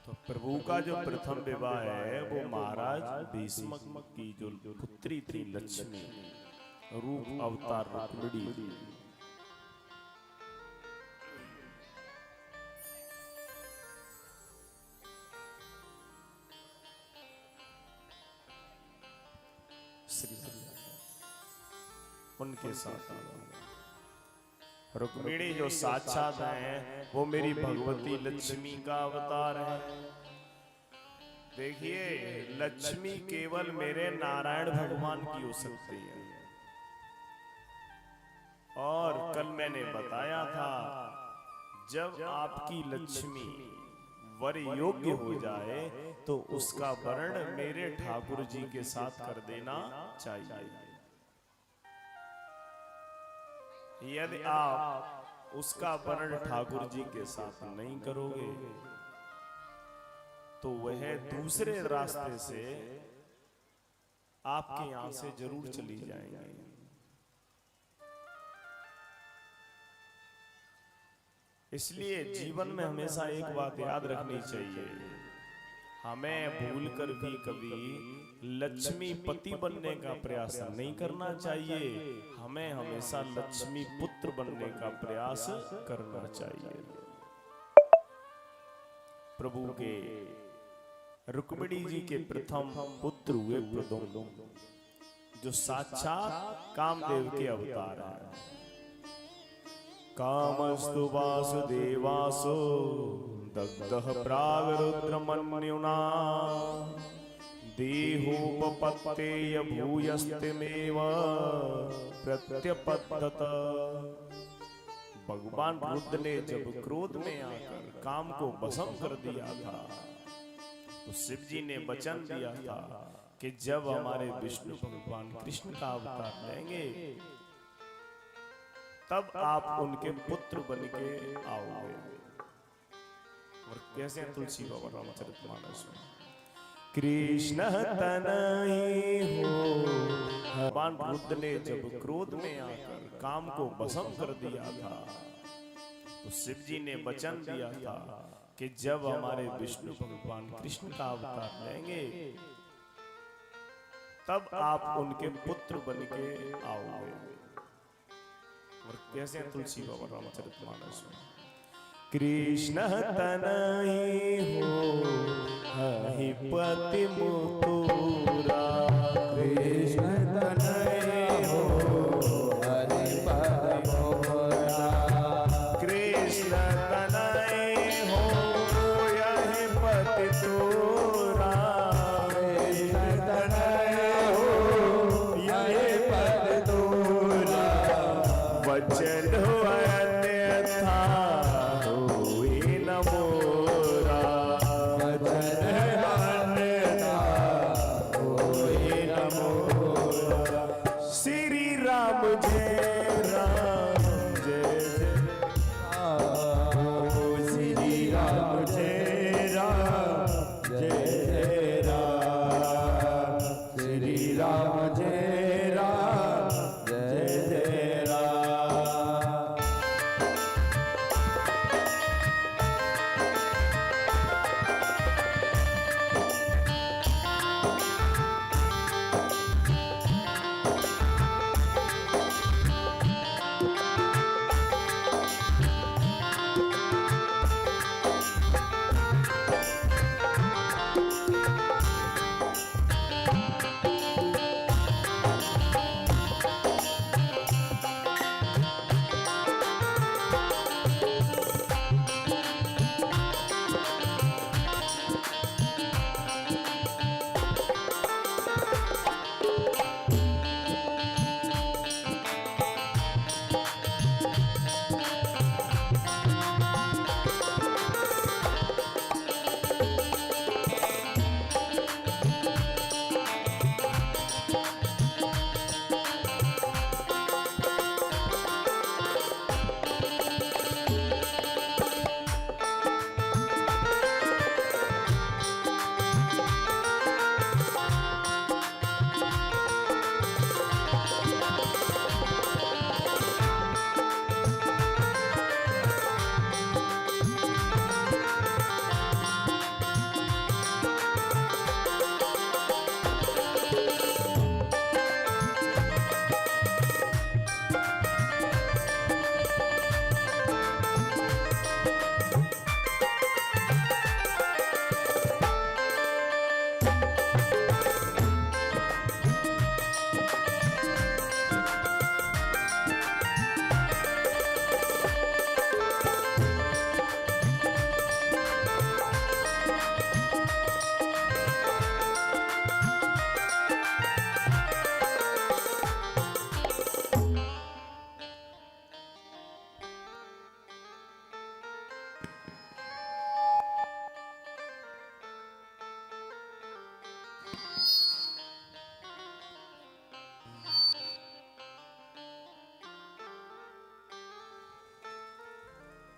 तो प्रभु का जो प्रथम विवाह है वो महाराज भीष्म की जो पुत्री थी लक्ष्मी, रूप अवतार रुक्मिणी, उनके साथ रुक्मिणी जो साक्षात हैं वो मेरी भगवती लक्ष्मी का अवतार है। देखिए, लक्ष्मी केवल मेरे नारायण भगवान की हो सकती है। और कल मैंने बताया था, जब आपकी लक्ष्मी वर योग्य हो जाए तो उसका वर्ण मेरे ठाकुर जी के साथ कर देना चाहिए। यदि आप उसका वर्ण ठाकुर जी के साथ नहीं करोगे तो वह दूसरे रास्ते से आपके यहां से जरूर चली जाएंगे। इसलिए जीवन में हमेशा एक बात याद रखनी चाहिए, हमें भूलकर भी कभी लक्ष्मी पति बनने का प्रयास नहीं करना चाहिए, हमें हमेशा लक्ष्मी पुत्र बनने का प्रयास करना चाहिए। प्रभु के रुक्मिणी जी के प्रथम पुत्र हुए प्रद्युम्न, जो साक्षात कामदेव के अवतार हैं। कामस्तु वासुदेवासो दग्धः प्रागरुद्रमन्युना देहोपपत्तेय भूयस्तिमेव प्रत्यपद्यत। भगवान रुद्र ने जब क्रोध में आकर काम को भस्म कर दिया था तो शिव जी ने वचन दिया था कि जब हमारे विष्णु भगवान कृष्ण का अवतार लेंगे तब आप उनके पुत्र बन के आओगे। और कैसे तुलसी बाबा रामचरितमानस में कृष्ण तनय हो। भगवान रुद्र ने जब क्रोध में आकर काम को भस्म कर दिया था तो शिव जी ने वचन दिया था कि जब हमारे विष्णु भगवान कृष्ण का अवतार लेंगे तब आप उनके पुत्र बन के आओगे। और कैसे तुलसी बाबा रामचरितमानस में कृष्ण तनय हो हहि पति मुतुरा। कृष्ण तनय हो हरि पति मुतुरा। कृष्ण तनय हो यहि पति तुरा। कृष्ण तनय हो यहि पति तुरा। वचन अन्यथा होई न मोरा। वचन अन्यथा होई न मोरा।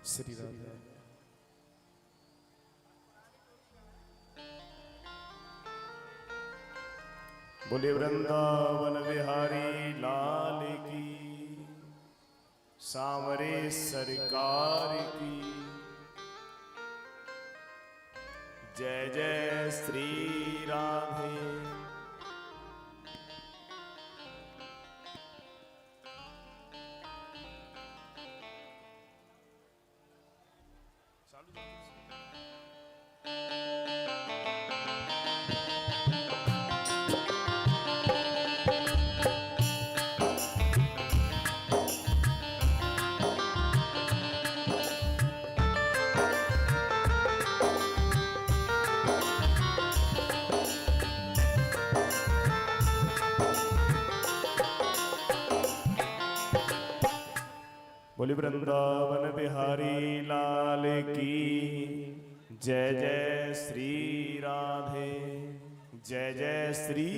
श्री राधे। बोले वृंदावन बिहारी लाल की, सांवरे सरकार की, जय जय श्री राधे। बोले वृंदावन बिहारी लाल की, जय जय श्री राधे, जय जय श्री।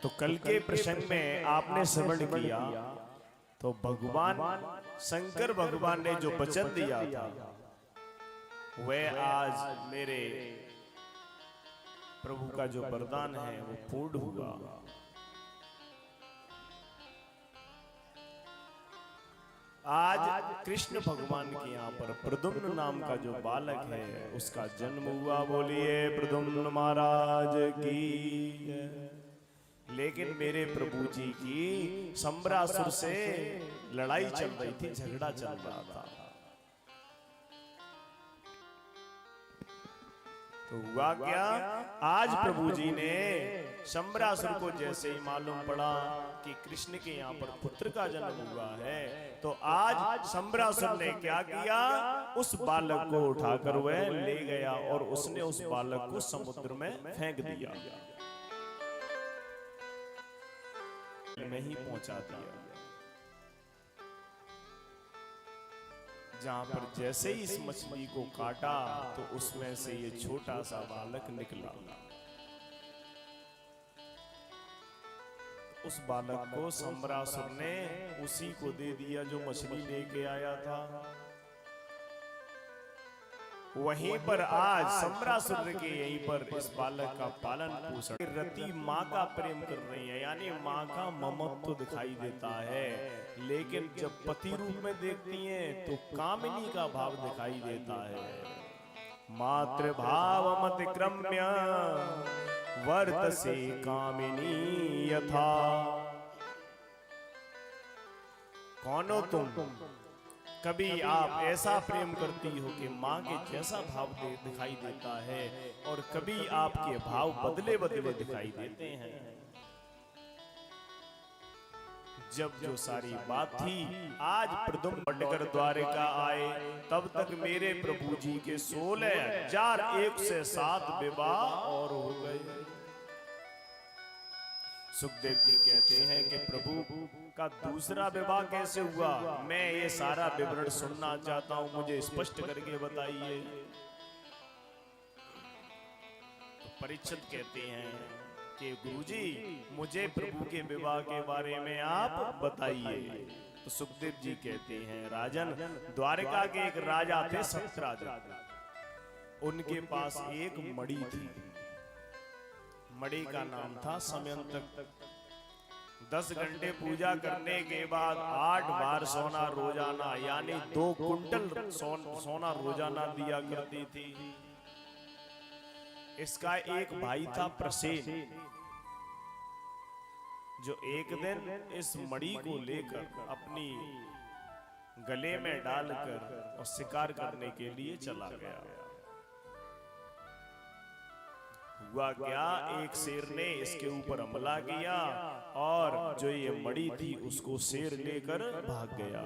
तो कल के प्रसंग में आपने श्रवण किया तो भगवान शंकर भगवान ने जो वचन दिया था वह आज मेरे प्रभु का जो वरदान है वो पूर्ण हुआ। आज कृष्ण भगवान के यहाँ पर प्रद्युम्न नाम का जो बालक है उसका जन्म हुआ। बोलिए प्रद्युम्न महाराज की। लेकिन मेरे प्रभु जी की शंबरासुर से लड़ाई चल रही थी, झगड़ा चल रहा था। तो हुआ क्या, आज प्रभु जी ने शंबरासुर को जैसे ही मालूम पड़ा कि कृष्ण के यहाँ पर पुत्र का जन्म हुआ है, तो आज शंबरासुर ने क्या किया, उस बालक को उठाकर वह ले गया और उसने उस बालक को समुद्र में फेंक दिया, में ही पहुंचा दिया। जहां पर जैसे ही इस मछली को काटा तो उसमें से ये छोटा सा बालक निकला। उस बालक को शंबरासुर ने उसी को दे दिया जो मछली लेके आया था। वहीं पर आज शंबरासुर के यहीं पर इस बालक का पालन पोषण, रति माँ का प्रेम कर रही है, यानी माँ का ममत्व तो दिखाई देता है। लेकिन जब पति रूप में देखती हैं तो कामिनी का भाव दिखाई देता है। मातृभाव मतिक्रम्य वर्तसे कामिनी यथा। कौनो तुम, कभी आप ऐसा प्रेम करती हो कि माँ के जैसा भाव दिखाई देता है, और कभी आपके भाव बदले बदले दिखाई देते हैं। जब जो सारी बात थी, आज प्रद्युम्न पटकर द्वारिका आए, तब तक मेरे प्रभु जी के 16,107 विवाह और हो गए। सुखदेव जी कहते हैं कि प्रभु का दूसरा विवाह कैसे हुआ, मैं ये सारा विवरण सुनना चाहता हूं, मुझे स्पष्ट करके बताइए। तो परीक्षित कहते हैं कि गुरुजी मुझे प्रभु के विवाह के बारे में आप बताइए। तो सुखदेव जी कहते हैं, राजन, द्वारिका के एक राजा थे सत्यराजा, उनके पास एक मणि थी। मणि का नाम था समयंतक। 10 घंटे पूजा करने के बाद 8 बार सोना रोजाना, यानी 2 कुंटल सोना रोजाना दिया करती थी। इसका एक भाई था प्रसेन, जो एक दिन इस मणि को लेकर अपनी गले में डालकर और शिकार करने के लिए चला गया। हुआ क्या, एक शेर ने इसके ऊपर हमला किया और जो ये मणि थी उसको शेर लेकर भाग गया।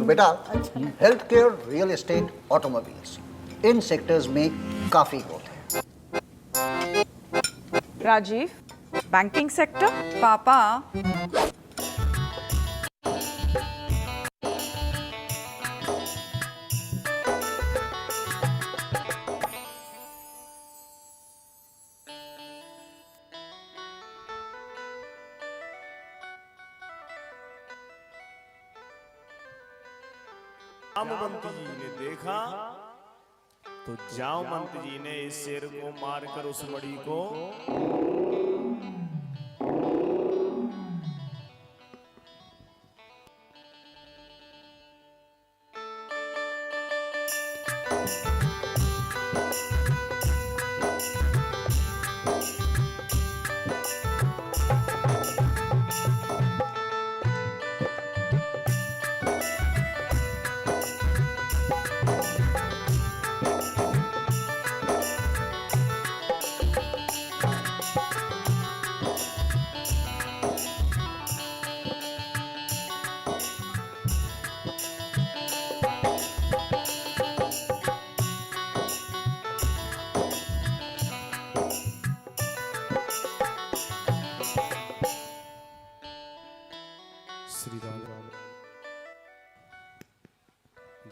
तो बेटा health care, real estate, automobiles, इन सेक्टर्स में काफी ग्रोथ है। Rajiv, banking sector? पापा, जामवंत जी ने देखा तो जामवंत जी ने इस शेर को मारकर उस मणि को श्री राम।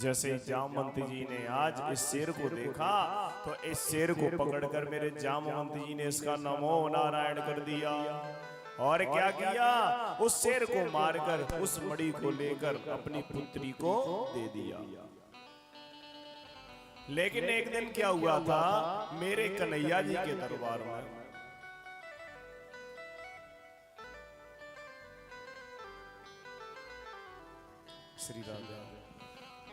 जैसे जामवंत जी ने आज इस शेर को देखा तो इस शेर को पकड़कर मेरे जामवंत जी ने इसका नमो नारायण कर दिया और क्या किया, उस शेर को मारकर उस मणि को लेकर अपनी पुत्री को दे दिया। लेकिन एक दिन क्या हुआ था, मेरे कन्हैया जी के दरबार में श्री राम,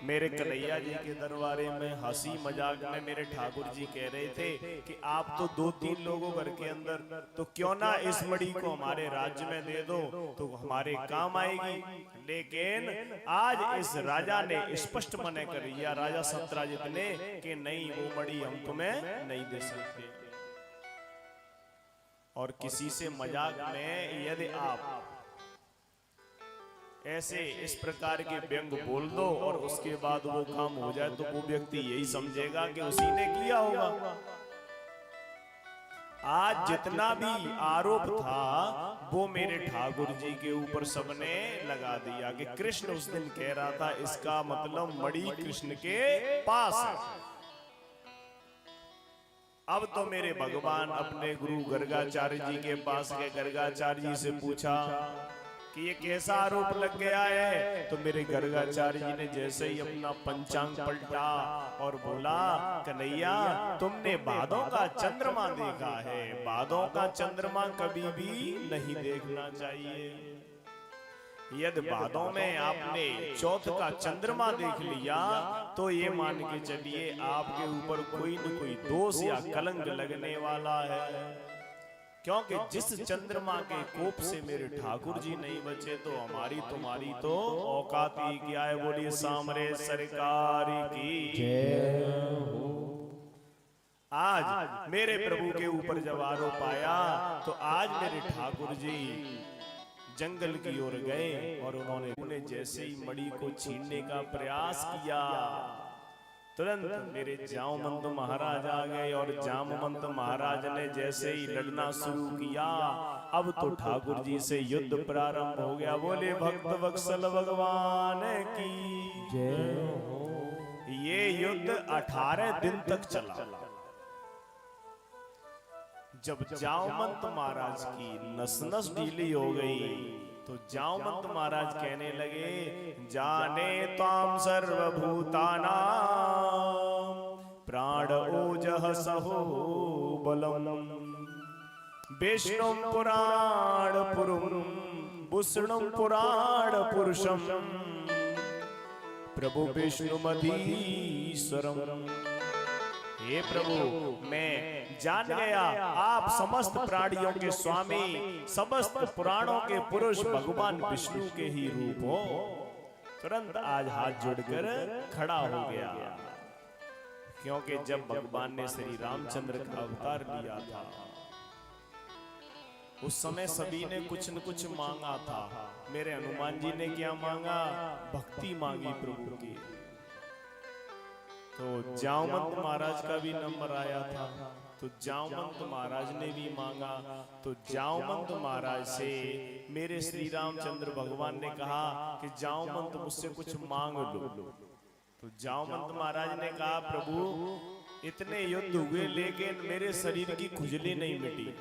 मेरे कन्हैया जी के दरबारे में हंसी मजाक में मेरे ठाकुर जी कह रहे थे कि आप तो 2-3 लोगों घर के अंदर, तो क्यों ना इस मणि को हमारे राज्य में दे दो तो हमारे काम आएगी। लेकिन आज इस राजा ने स्पष्ट मना कर दिया, राजा सत्यराजित ने, कि नहीं, वो मणि हम तुम्हें नहीं दे सकते। और किसी से मजाक में यदि आप ऐसे इस प्रकार के व्यंग बोल दो और उसके बाद वो काम हो जाए तो वो व्यक्ति यही समझेगा कि उसी ने किया होगा। आज जितना भी आरोप था वो मेरे ठाकुर जी के ऊपर सबने लगा दिया कि कृष्ण उस दिन कह रहा था, इसका मतलब मणि कृष्ण के पास है। अब तो मेरे भगवान अपने गुरु गर्गाचार्य जी के पास गए, गर्गाचार्य जी से पूछा कि ये कैसा आरोप लग गया है। तो मेरे गर्गाचार्य जी ने जैसे ही अपना पंचांग पलटा और बोला, कन्हैया तुमने बादों का चंद्रमा देखा है, बादों का चंद्रमा कभी भी नहीं देखना चाहिए। यदि बादों में आपने चौथ का चंद्रमा देख लिया तो ये मान के चलिए आपके ऊपर कोई न कोई दोष या कलंक लगने वाला है। क्योंकि जिस चंद्रमा के कोप से मेरे ठाकुर जी नहीं बचे तो हमारी तुम्हारी तो औकात ही क्या है। बोलिए सामरे सरकार की जय हो। आज मेरे प्रभु के ऊपर जब आरोप आया तो आज मेरे ठाकुर जी जंगल की ओर गए और उन्होंने जैसे ही मणि को छीनने का प्रयास किया, तुरंत मेरे जामवंत महाराज आ गए और जामवंत महाराज ने जैसे ही लड़ना शुरू किया, अब तो ठाकुर जी से युद्ध प्रारंभ हो गया। बोले भक्त वत्सल भगवान की जय हो। ये युद्ध 18 दिन तक चला। जब जामवंत महाराज की नस नस ढीली हो गई तो जामवंत महाराज कहने लगे, जाने ताम सर्वभूतानां प्राण ओजः सहो बलम विष्णु पुराण पुरुम भूषणं पुराण पुरुषम प्रभु विष्णुमधीश्वरम। हे प्रभु, मैं जान गया आप समस्त प्राणियों के स्वामी, समस्त पुराणों के पुरुष भगवान विष्णु के ही रूप हो। तुरंत आज हाथ जोड़कर खड़ा हो गया, क्योंकि जब भगवान ने श्री रामचंद्र का अवतार लिया था उस समय सभी ने कुछ न कुछ मांगा था। मेरे हनुमान जी ने क्या मांगा? भक्ति मांगी प्रभु की। तो जामवंत महाराज का भी नंबर आया था, तो जामवंत महाराज ने भी मांगा। तो जामवंत महाराज से मेरे श्री रामचंद्र भगवान ने कहा कि जामवंत मुझसे कुछ मांग लो। तो जामवंत महाराज ने कहा प्रभु इतने युद्ध हुए लेकिन मेरे शरीर की खुजली नहीं मिटी,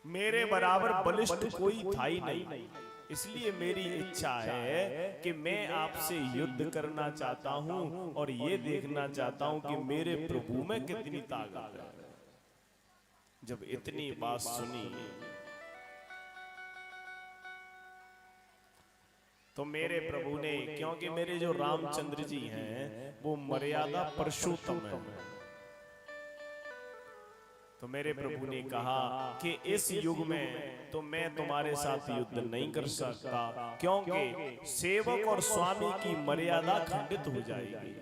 मेरे बराबर बलिष्ठ कोई था ही नहीं, इसलिए मेरी इच्छा है कि मैं आपसे युद्ध करना चाहता हूं और ये देखना चाहता हूं कि मेरे प्रभु में कितनी ताकत है। जब इतनी बात सुनी तो मेरे प्रभु ने, क्योंकि मेरे जो रामचंद्र जी हैं वो मर्यादा पुरुषोत्तम है, तो मेरे प्रभु ने कहा कि इस युग में तो मैं तुम्हारे साथ युद्ध नहीं कर सकता, क्योंकि सेवक और स्वामी की मर्यादा खंडित हो जाएगी।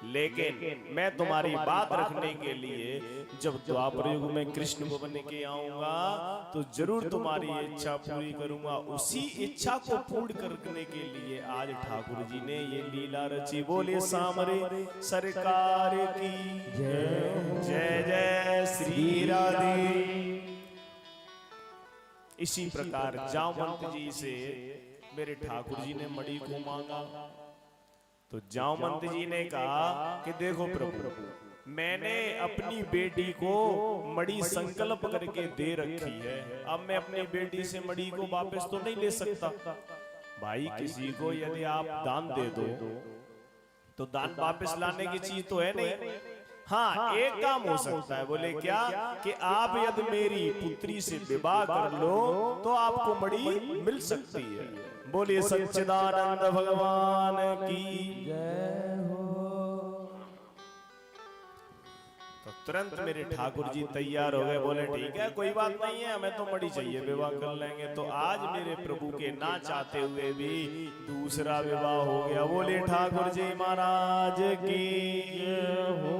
लेकिन मैं तुम्हारी बात रखने के लिए जब द्वापर युग में कृष्ण को बन के आऊंगा तो जरूर तुम्हारी इच्छा पूरी करूंगा। उसी इच्छा को पूर्ण करने के लिए आज ठाकुर जी ने ये लीला रची। बोले सामरे सरकार की जय, जय जय श्री राधे। इसी प्रकार जामवंत जी से मेरे ठाकुर जी ने मणि को मांगा। तो जामवंत जी ने कहा कि देखो प्रभु मैंने अपनी बेटी को मणि संकल्प करके दे रखी है, अब मैं अपनी बेटी से मणि को वापस तो नहीं ले सकता। भाई किसी को यदि आप दान दे दो तो दान वापस लाने की चीज तो है नहीं। हाँ एक काम हो सकता है, बोले क्या कि आप यदि मेरी पुत्री से विवाह कर लो तो आपको मणि मिल सकती है। बोलिए सच्चिदानंद भगवान की जय हो। तो तुरंत मेरे ठाकुर जी तैयार हो गए, बोले ठीक है कोई बात नहीं है, हमें तो मणि चाहिए, विवाह कर लेंगे। तो आज मेरे प्रभु के ना चाहते हुए भी दूसरा विवाह हो गया। बोले ठाकुर जी महाराज की जय हो।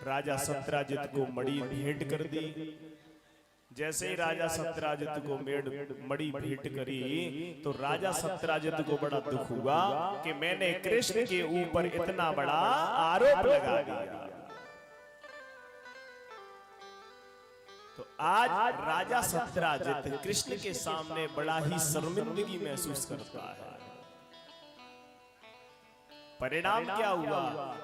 राजा सत्यराजित को मणि भेंट कर दी। जैसे ही राजा सत्यराजित को मणि भेंट करी तो राजा सत्यराजित को बड़ा दुख हुआ कि मैंने कृष्ण के ऊपर इतना बड़ा आरोप लगा दिया। तो आज राजा सत्यराजित कृष्ण के सामने बड़ा ही शर्मिंदगी महसूस करता है। परिणाम क्या हुआ?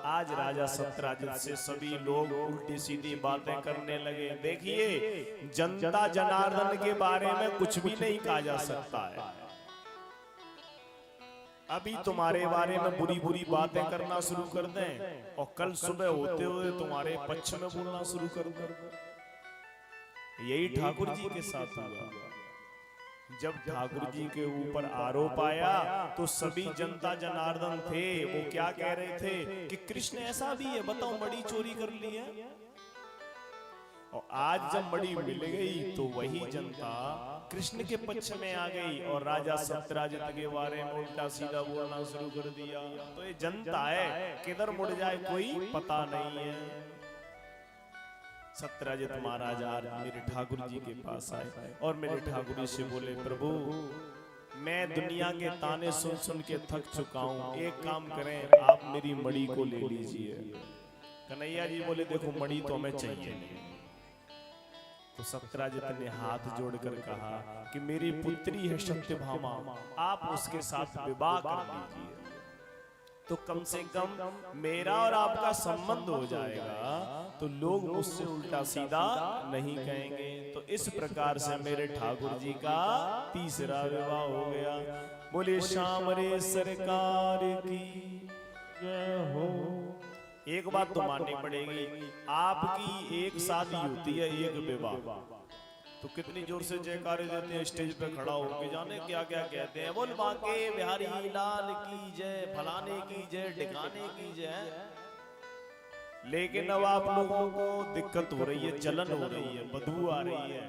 आज राजा सत्यराजित से सभी लोग उल्टी सीधी बातें करने लगे। देखिए जनता जनार्दन के बारे में कुछ भी नहीं कहा जा सकता है। अभी तुम्हारे बारे में बुरी बुरी बातें करना शुरू कर दें और कल सुबह होते हुए तुम्हारे पक्ष में बोलना शुरू कर दें। यही ठाकुर जी के साथ हुआ। जब ठाकुर जी के ऊपर आरोप आया तो सभी जनता जनार्दन थे वो क्या कह रहे थे कि कृष्ण ऐसा भी है, बताओ मणि चोरी कर ली है। और आज जब मणि मिल गई तो वही जनता कृष्ण के पक्ष में आ गई और राजा सत्यराजित के बारे में उल्टा सीधा बोलना शुरू कर दिया। तो ये जनता है, किधर मुड़ जाए कोई पता नहीं है। सत्यराजित महाराज आज मेरे ठाकुर जी के पास आए और मेरे ठाकुर जी से बोले प्रभु मैं दुनिया के ताने सुन सुन के थक चुका हूँ, एक काम करें आप मेरी मणि को ले लीजिए। कन्हैया जी बोले देखो मणि तो हमें चाहिए नहीं। तो सत्यराजित ने हाथ जोड़कर कहा कि मेरी पुत्री है सत्यभामा, आप उसके साथ विवाह कर लीजिए तो कम से कम मेरा और आपका संबंध हो जाएगा, तो लोग मुझसे उल्टा सीधा नहीं कहेंगे। तो इस प्रकार से मेरे ठाकुर जी का तीसरा विवाह हो गया। बोले श्याम रे सरकार की जय हो। एक बात तो माननी पड़ेगी, आपकी एक शादी होती है एक विवाह, तो कितनी जोर से जयकारे देते हैं स्टेज पे खड़ा होके, जाने क्या क्या कहते हैं। बोल बांके बिहारी लाल की जय, फलाने की जय, ढिकाने की जय। लेकिन अब आप लोगों को दिक्कत हो रही है, जलन हो रही है, बदबू आ रही है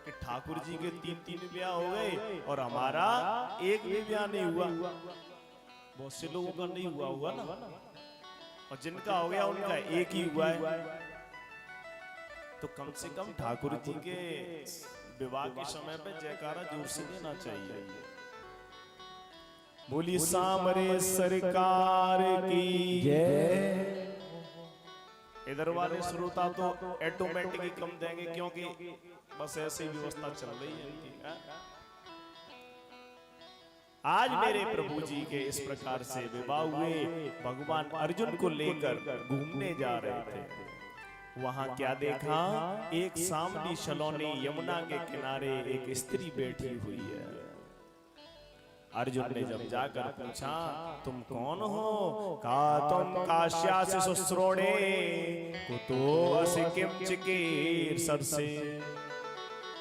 कि ठाकुर जी के 3-3 ब्याह हो गए और हमारा एक भी ब्याह नहीं हुआ। बहुत से लोगों का नहीं हुआ हुआ ना, और जिनका हो गया उनका एक ही हुआ है। तो कम से कम ठाकुर जी के विवाह के समय पे जयकारा जोर से देना चाहिए। बोली सामरे सरकार की जय। इधर वाले श्रोता तो ऑटोमेटिक ही कम देंगे, क्योंकि बस ऐसी व्यवस्था चल रही है इनकी। आज मेरे प्रभु जी के इस प्रकार से विवाह हुए। भगवान अर्जुन को लेकर घूमने जा रहे थे। वहां क्या देखा, एक सामनी सलोनी यमुना के किनारे एक स्त्री बैठी हुई है। अर्जुन ने जब जाकर पूछा, तुम कौन हो? कहा, तुम काश्या से शुश्रोणे कुतो असि किंचिकीर सरसे।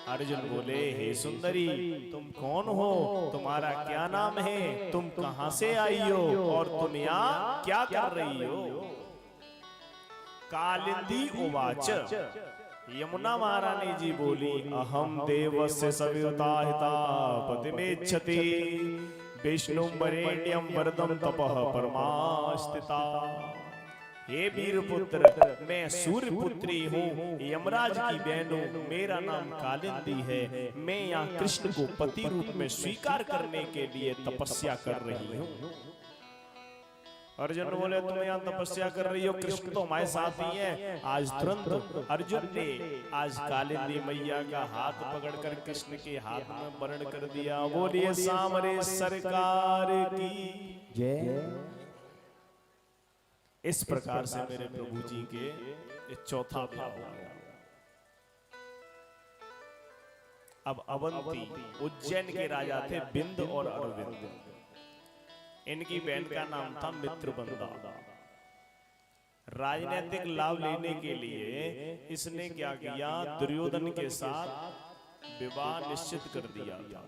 अर्जुन बोले, हे सुंदरी, तुम कौन हो? तुम्हारा क्या नाम है? तुम कहां से आई हो और तुम यहाँ क्या कर रही हो? कालिंदी उवाच, यमुना महारानी जी बोली, अहम देवस्य सविताहिता पतिमेच्छति विष्णु वरेण्यम वरदम तपः परमास्थिता। हे वीर पुत्र, मैं सूर्य पुत्री हूँ, यमराज की बहन हूँ, मेरा नाम कालिंदी है। मैं यहाँ कृष्ण को पति रूप में स्वीकार करने के लिए तपस्या कर रही हूँ। अर्जुन बोले, तुम यहाँ तपस्या कर रही हो, कृष्ण तो हमारे साथ ही है। आज तुरंत अर्जुन ने आज कालिंदी मैया का हाथ पकड़कर कृष्ण के हाथ में वरण कर दिया। बोलिए सामरे सरकार की जय। इस प्रकार से मेरे प्रभु जी के चौथा विवाह हो गया। अब अवंती उज्जैन के राजा थे बिंद और अरविंद। इनकी बहन का नाम था मित्रबंदा। राजनीतिक लाभ लेने के लिए इसने क्या किया, दुर्योधन के साथ विवाह निश्चित कर दिया था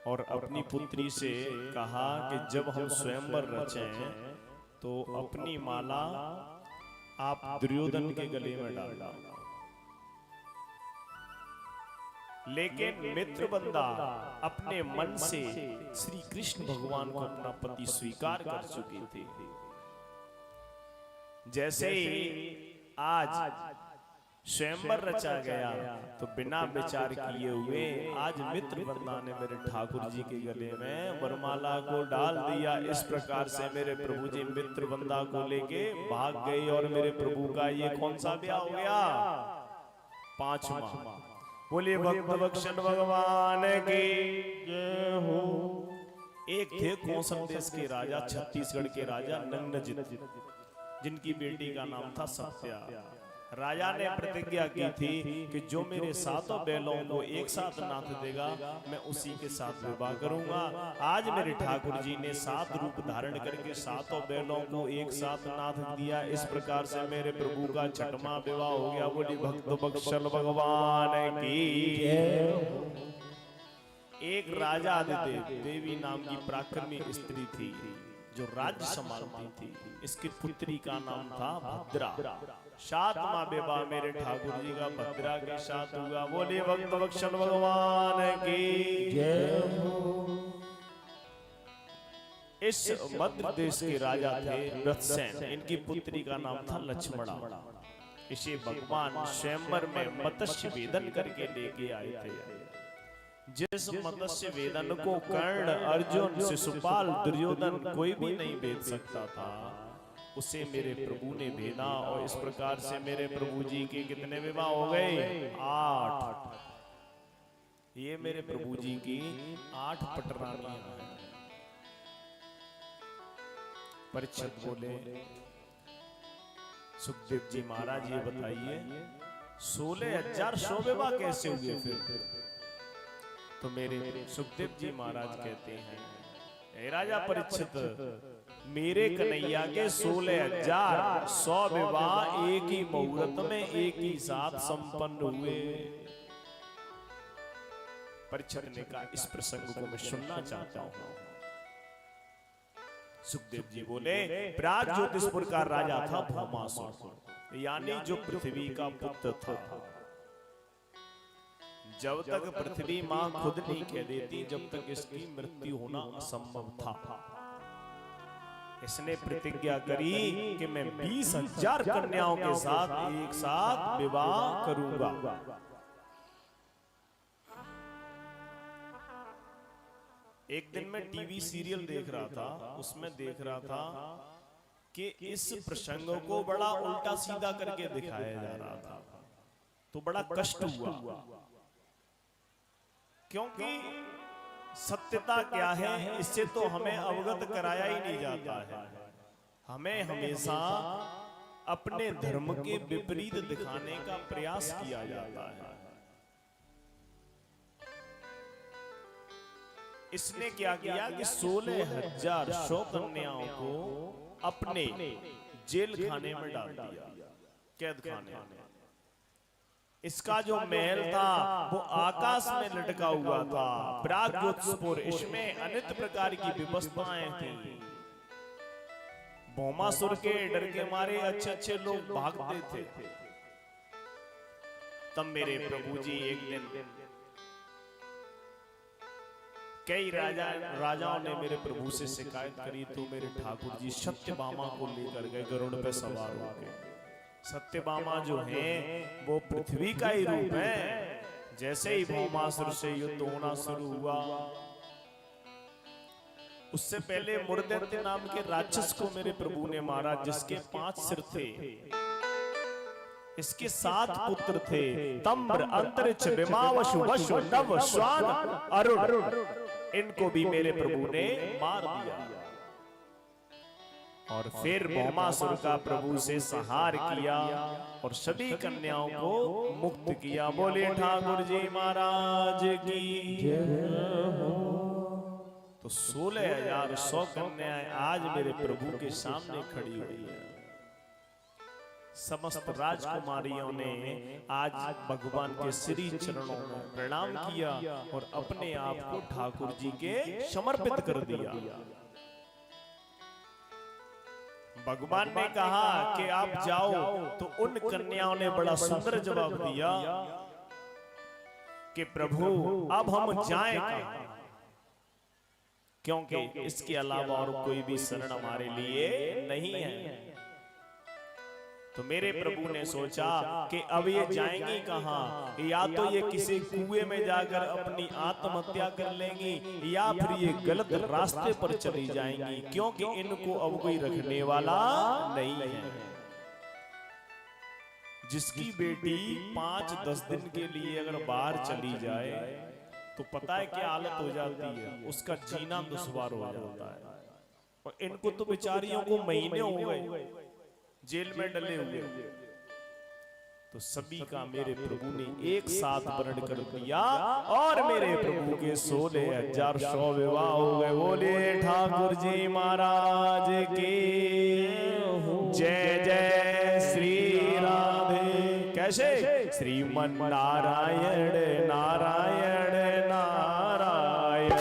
और अपनी पुत्री से कहा कि जब हम स्वयंवर रचें तो अपनी माला आप दुर्योधन के गले में डालना। लेकिन मित्रबंदा अपने मन से श्री कृष्ण भगवान को अपना पति स्वीकार कर चुके थे। जैसे ही आज स्वयंवर रचा गया तो बिना विचार किए हुए आज मित्रबंदा ने मेरे ठाकुर जी के गले में वरमाला को डाल दिया। इस प्रकार से मेरे प्रभु जी मित्रबंदा को लेके भाग गए और मेरे प्रभु का ये कौन सा ब्याह हो गया? पांचवा। बोलिए भक्त बख्शन भगवान की जय हो। एक थे कौशल देश के राजा, छत्तीसगढ़ के राजा नंगनजित, जिनकी बेटी का नाम था सत्या। राजा ने प्रतिज्ञा की थी कि जो मेरे सातों बैलों को एक साथ नाथ देगा मैं उसी के साथ विवाह करूंगा। आज मेरे ठाकुर जी ने 7 रूप धारण करके सातों बैलों को एक साथ नाथ दिया। इस प्रकार से मेरे प्रभु का छठवां विवाह हो गया। बोली भक्त बख्शल भगवान की। एक राजा आदित्य देवी नाम की पराक्रमी स्त्री थी जो राज्य संभालती थी। इसकी पुत्री का नाम था भद्रा। 7वां विवाह मेरे ठाकुर जी का भद्रा के साथ हुआ। बोलिए भक्त बख्शल भगवान की जय हो। इस मध्य देश के राजा थे रथसेन। इनकी पुत्री का नाम था लक्ष्मणा। इसे भगवान स्वयंवर में मत्स्य वेदन करके लेके आए थे। जिस मत्स्य वेदन को कर्ण, अर्जुन, शिशुपाल, दुर्योधन कोई भी नहीं भेद सकता था, उसे मेरे प्रभु ने भेदा। और इस प्रकार से मेरे प्रभु जी के कितने विवाह हो गए? 8। ये मेरे प्रभु जी की 8 पटरानियां हैं। परीक्षित बोले, सुखदेव जी महाराज ये बताइए 16,100 विवाह कैसे हुए फिर? तो मेरे सुखदेव जी महाराज कहते हैं, हे राजा परीक्षित, मेरे कन्हैया के 16,100 विवाह एक ही मुहूर्त में एक ही साथ संपन्न हुए। परीक्षित ने कहा, इस प्रसंग को मैं सुनना चाहता हूं। सुखदेव जी बोले, प्राग ज्योतिषपुर का राजा था भौमासुर, यानी जो पृथ्वी का पुत्र था। जब तक पृथ्वी मां खुद नहीं कह देती जब तक इसकी मृत्यु होना असंभव था। इसने प्रतिज्ञा करी कि मैं 20,000 कन्याओं के साथ एक साथ विवाह करूंगा। एक दिन मैं टीवी सीरियल देख रहा था, उसमें देख रहा था कि इस प्रसंग को बड़ा उल्टा सीधा करके दिखाया जा रहा था, तो बड़ा कष्ट हुआ, क्योंकि सत्यता क्या है इससे तो हमें अवगत कराया ही नहीं जाता है। हमें हमेशा अपने धर्म के विपरीत दिखाने का प्रयास किया जाता है। इसने क्या किया कि 16,100 कन्याओं को अपने जेल खाने में डाल दिया, कैद खाने में। इसका जो महल था वो आकाश में लटका हुआ था, प्रागज्योतिषपुर, इसमें अनेक प्रकार की व्यवस्थाएं थी। भौमासुर के डर के मारे अच्छे अच्छे लोग भागते थे। तब मेरे प्रभु जी एक दिन, कई राजाओं ने मेरे प्रभु से शिकायत करी, तो मेरे ठाकुर जी सत्यभामा को लेकर गए गरुड़ पे सवार होकर। सत्यभामा जो है वो पृथ्वी का ही रूप है। जैसे ही भौमासुर से युद्ध होना शुरू हुआ, उससे पहले मुरदैत्य नाम के राक्षस को मेरे प्रभु ने मारा, जिसके 5 सिर थे। इसके 7 पुत्र थे, तम्र, अंतरिक्ष, विमावशु, वशु, नव, श्वान, अरुण। इनको भी मेरे प्रभु ने मार दिया। और फिर भौमासुर का प्रभु से संहार किया और सभी कन्याओं को मुक्त किया। बोले ठाकुर जी महाराज की। तो 16,100 कन्याएं आज मेरे प्रभु के सामने खड़ी हुई है। समस्त राजकुमारियों ने आज भगवान के श्री चरणों में प्रणाम किया और अपने आप को ठाकुर जी के समर्पित कर दिया। भगवान ने कहा कि आप जाओ, तो उन कन्याओं ने बड़ा सुंदर जवाब दिया कि प्रभु अब हम जाएं कहां, क्योंकि इसके अलावा और कोई भी शरण हमारे लिए नहीं है। तो मेरे प्रभु ने सोचा कि अब ये जाएंगी कहां, या तो ये किसी कुएं में जाकर अपनी आत्महत्या कर लेंगी, या फिर ये गलत रास्ते पर चली जाएंगी, क्योंकि इनको अब कोई रखने वाला नहीं है। जिसकी बेटी 5-10 दिन के लिए अगर बाहर चली जाए तो पता है क्या हालत हो जाती है, उसका जीना दुश्वार हो जाता है। और इनको तो बेचारियों को महीने हो गए जेल में डले हुए। तो सभी का मेरे प्रभु ने एक साथ वर्ण कर दिया और मेरे प्रभु के 16,100 विवाह हो गए। बोले ठाकुर जी महाराज की जय जय श्री राधे। कैसे? श्रीमन नारायण नारायण नारायण,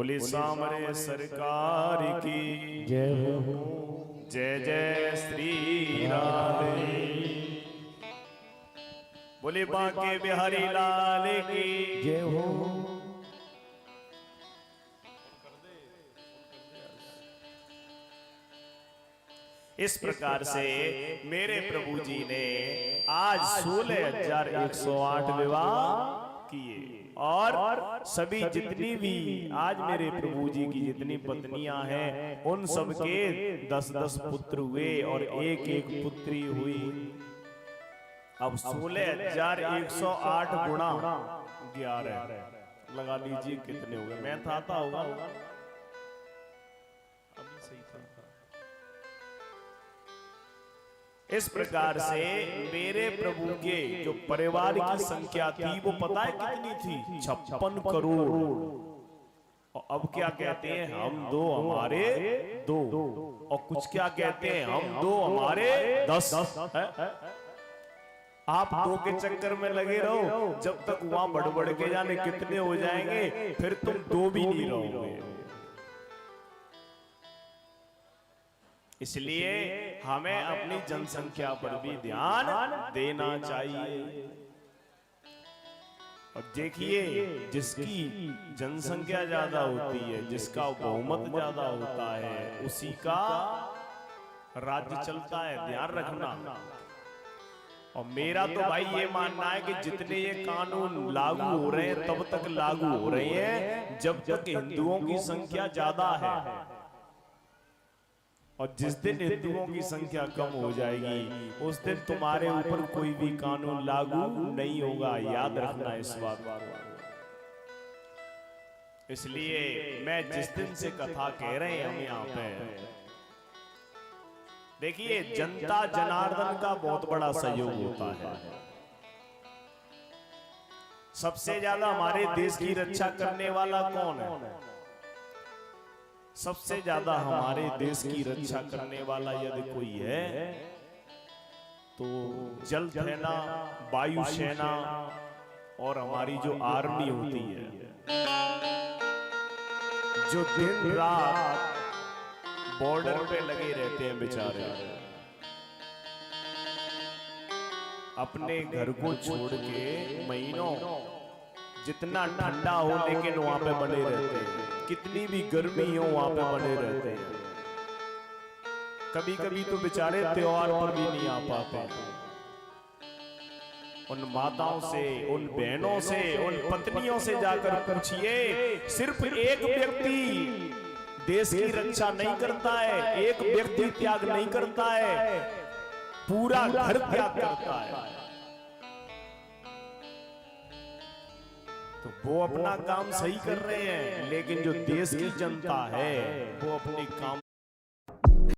बोले सामरे सरकार की जय हो। जय जय श्री राधे। बोले बांके बिहारी लाल की जय हो। इस प्रकार से मेरे प्रभु जी ने आज 16,108 विवाह किए और सभी जितनी भी आज मेरे प्रभु जी की जितनी पत्नियां हैं उन सबके 10-10 पुत्र हुए और एक एक पुत्री हुई। अब 16,108 गुणा 11 लगा लीजिए कितने हो गए। मैथ आता होगा अभी सही था। इस प्रकार से मेरे प्रभु के जो परिवार की संख्या थी वो पता है कितनी थी? 56 करोड़। और अब क्या कहते हैं? हम दो हमारे दो। और कुछ क्या कहते हैं? हम दो हमारे 10 है? आप दो के चक्कर में लगे रहो जब तक वहां बढ़ के जाने कितने हो जाएंगे, फिर तुम दो भी नहीं रहोगे। इसलिए हमें अपनी जनसंख्या पर भी ध्यान देना चाहिए। और देखिए जिसकी जनसंख्या ज्यादा होती है, जिसका बहुमत ज्यादा होता है, उसी का राज्य चलता है। ध्यान रखना। और मेरा तो भाई ये मानना है कि जितने ये कानून लागू हो रहे हैं तब तक लागू हो रहे हैं जब तक हिंदुओं की संख्या ज्यादा है। और जिस दिन हिंदुओं की संख्या कम हो जाएगी उस दिन तुम्हारे ऊपर कोई भी कानून लागू नहीं होगा। याद रखना इस बात को। इसलिए मैं जिस दिन से कथा कह रहे हैं हम यहाँ पे, देखिए जनता जनार्दन का बहुत बड़ा सहयोग होता है। सबसे ज्यादा हमारे देश की रक्षा करने वाला कौन है? सबसे ज्यादा हमारे देश की रक्षा करने वाला यदि कोई है तो जल सेना, वायु सेना और हमारी जो आर्मी होती है, जो दिन रात बॉर्डर पे लगे रहते हैं बेचारे, अपने घर को छोड़ के महीनों, जितना ठंडा हो लेकिन वहां पे बने रहते हैं, कितनी भी गर्मी हो वहां पे बने रहते हैं। कभी कभी तो बेचारे त्योहार पर भी नहीं आ पाते। उन माताओं से, उन बहनों से, उन पत्नियों से जाकर पूछिए, सिर्फ एक व्यक्ति देश की रक्षा नहीं करता है, एक व्यक्ति त्याग नहीं करता है, पूरा घर त्याग करता है। तो वो अपना काम सही कर रहे हैं, लेकिन जो देश की जनता है वो अपने काम